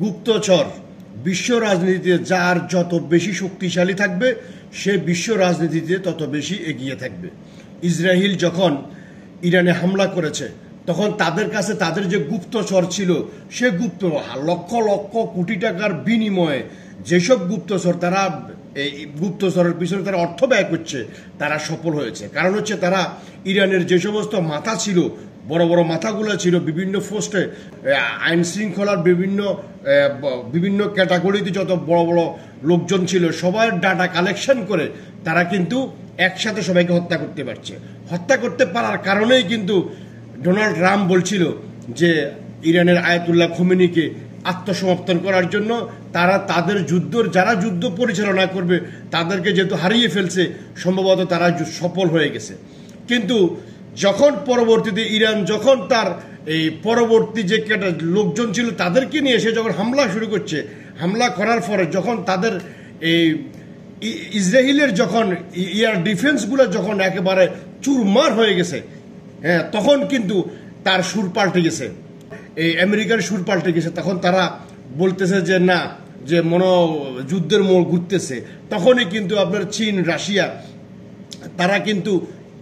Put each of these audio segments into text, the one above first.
গুপ্তচর বিশ্ব রাজনীতিতে যার যত বেশি শক্তিশালী থাকবে সে বিশ্ব রাজনীতিতে তত বেশি এগিয়ে থাকবে। ইসরায়েল যখন ইরানে হামলা করেছে তখন তাদের কাছে তাদের যে গুপ্তচর ছিল সে লক্ষ লক্ষ কোটি টাকার বিনিময়ে যেসব গুপ্তচর তারা এই গুপ্তচরের পিছনে তারা অর্থ ব্যয় করছে তারা সফল হয়েছে। কারণ হচ্ছে তারা ইরানের যে সমস্ত মাথা ছিল, বড় বড় মাথাগুলো ছিল বিভিন্ন পোস্টে, আইন শৃঙ্খলার বিভিন্ন ক্যাটাগরিতে যত বড় বড় লোকজন ছিল সবার ডাটা কালেকশন করে তারা কিন্তু একসাথে সবাইকে হত্যা করতে পারছে। হত্যা করতে পারার কারণেই কিন্তু ডোনাল্ড ট্রাম্প বলছিল যে ইরানের আয়াতুল্লাহ খোমেনিকে আত্মসমর্পণ করার জন্য তাদের যারা যুদ্ধ পরিচালনা করবে তাদেরকে যেহেতু হারিয়ে ফেলছে সম্ভবত তারা সফল হয়ে গেছে। কিন্তু যখন পরবর্তীতে ইরান যখন তার এই পরবর্তী যে লোকজন ছিল তাদেরকে নিয়ে এসে যখন হামলা শুরু করছে, হামলা করার পরে যখন তাদের এই ইসরায়েলের যখন এয়ার ডিফেন্সগুলো যখন একেবারে চুরমার হয়ে গেছে, হ্যাঁ, তখন কিন্তু তার সুর পাল্টে গেছে, এই আমেরিকার সুর পাল্টে গেছে। তখন তারা বলতেছে যে না, যে যুদ্ধের মোড় ঘুরতেছে। তখনই কিন্তু আপনার চীন, রাশিয়া তারা কিন্তু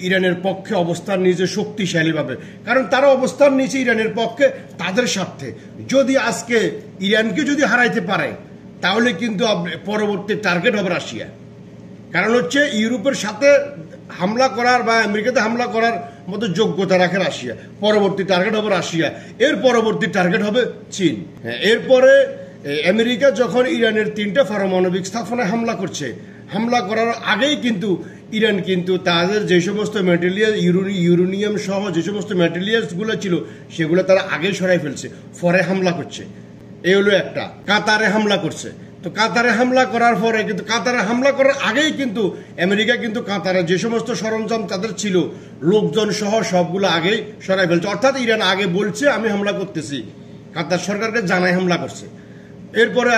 ইরানের পক্ষে অবস্থান নিয়েছে শক্তিশালীভাবে, কারণ তারা অবস্থান নিয়েছে ইরানের পক্ষে তাদের স্বার্থে। যদি আজকে ইরানকে যদি হারাইতে পারে তাহলে কিন্তু পরবর্তী টার্গেট হবে রাশিয়া। কারণ হচ্ছে ইউরোপের সাথে হামলা করার বা আমেরিকাতে হামলা করার মতো যোগ্যতা রাখে রাশিয়া, পরবর্তী টার্গেট হবে রাশিয়া, এর পরবর্তী টার্গেট হবে চীন। এরপরে আমেরিকা যখন ইরানের 3টা পারমাণবিক স্থাপনায় হামলা করছে, হামলা করার আগেই কিন্তু ইরান কিন্তু তাদের যে সমস্ত ম্যাটেরিয়াল ইউরেনিয়াম সহ যে সমস্ত ম্যাটেরিয়ালসগুলো ছিল সেগুলো তারা আগে সরাই ফেলছে, পরে হামলা করছে। এই হলো একটা। কাতারে হামলা করছে, তো কাতারে হামলা করার পরে কিন্তু কাতারে হামলা করার আগেই কিন্তু আমেরিকা কিন্তু কাতারে যে সমস্ত সরঞ্জাম তাদের ছিল লোকজন সহ সবগুলো আগেই সরাই ফেলছে। অর্থাৎ ইরান আগে বলছে আমি হামলা করতেছি, কাতার সরকারকে জানাই হামলা করছে। এরপরে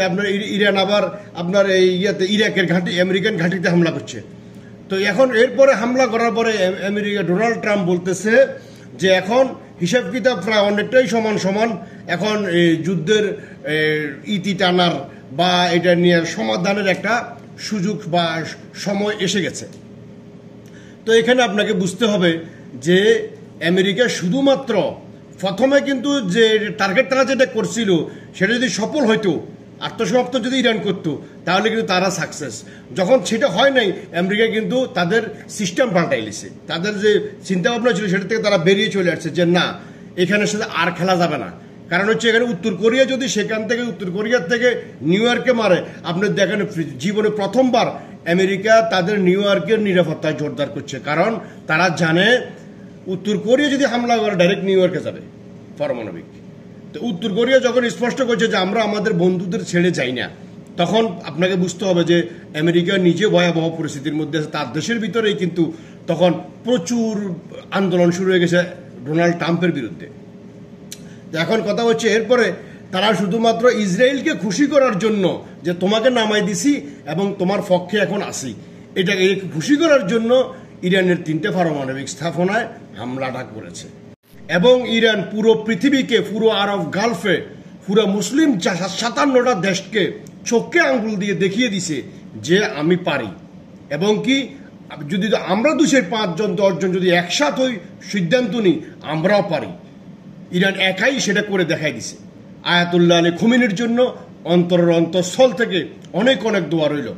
আপনার ইরান আবার আপনার এই ইরাকের ঘাঁটি, আমেরিকান ঘাঁটিতে হামলা করছে। তো এখন এরপরে হামলা করার পরে আমেরিকা ডোনাল্ড ট্রাম্প বলতেছে যে এখন হিসাব কিতাব প্রায় অনেকটাই সমান, এখন এই যুদ্ধের ইতি টানার বা এটা নিয়ে সমাধানের একটা সুযোগ বা সময় এসে গেছে। তো এখানে আপনাকে বুঝতে হবে যে আমেরিকা শুধুমাত্র প্রথমে কিন্তু যে টার্গেট তারা যেটা করছিল সেটা যদি সফল হইতো, আত্মসমর্পণ যদি ইরান করতো তাহলে কিন্তু তারা সাকসেস। যখন সেটা হয় নাই, আমেরিকা কিন্তু তাদের সিস্টেম পাল্টাইছে, তাদের যে চিন্তা ভাবনা ছিল সেটা থেকে তারা বেরিয়ে চলে আসছে যে না, এখানে সাথে আর খেলা যাবে না। কারণ হচ্ছে এখানে উত্তর কোরিয়া যদি সেখান থেকে উত্তর কোরিয়ার থেকে নিউ ইয়র্কে মারে, আপনি দেখেন জীবনে প্রথমবার আমেরিকা তাদের নিউ ইয়র্কের নিরাপত্তায় জোরদার করছে। কারণ তারা জানে উত্তর কোরিয়া যদি হামলা করে ডাইরেক্ট নিউ ইয়র্কে যাবে পারমাণবিক। তো উত্তর কোরিয়া যখন স্পষ্ট করছে যে আমরা আমাদের বন্ধুদের ছেড়ে যাই না, তখন আপনাকে বুঝতে হবে যে আমেরিকা নিজে ভয়াবহ পরিস্থিতির মধ্যে আছে। তার দেশের ভিতরেই কিন্তু তখন প্রচুর আন্দোলন শুরু হয়ে গেছে ডোনাল্ড ট্রাম্পের বিরুদ্ধে। এখন কথা হচ্ছে এরপরে তারা শুধুমাত্র ইসরায়েলকে খুশি করার জন্য যে তোমাকে নামাই দিছি এবং তোমার পক্ষে এখন আসি, এটাকে খুশি করার জন্য ইরানের 3টে পারমাণবিক স্থাপনায় হামলাটা করেছে। এবং ইরান পুরো পৃথিবীকে, পুরো আরব গালফে, পুরো মুসলিম 57টা দেশকে চোখে আঙ্গুল দিয়ে দেখিয়ে দিছে যে আমি পারি। এবং কি যদি আমরা 2-5 জন 10 জন যদি একসাথে হই, সিদ্ধান্ত নিই, আমরাও পারি। ইরান একাই সেটা করে দেখাই দিছে। আয়াতুল্লাহ আলী খোমেনির জন্য অন্তরের অন্তঃস্থল থেকে অনেক অনেক দোয়া রইল।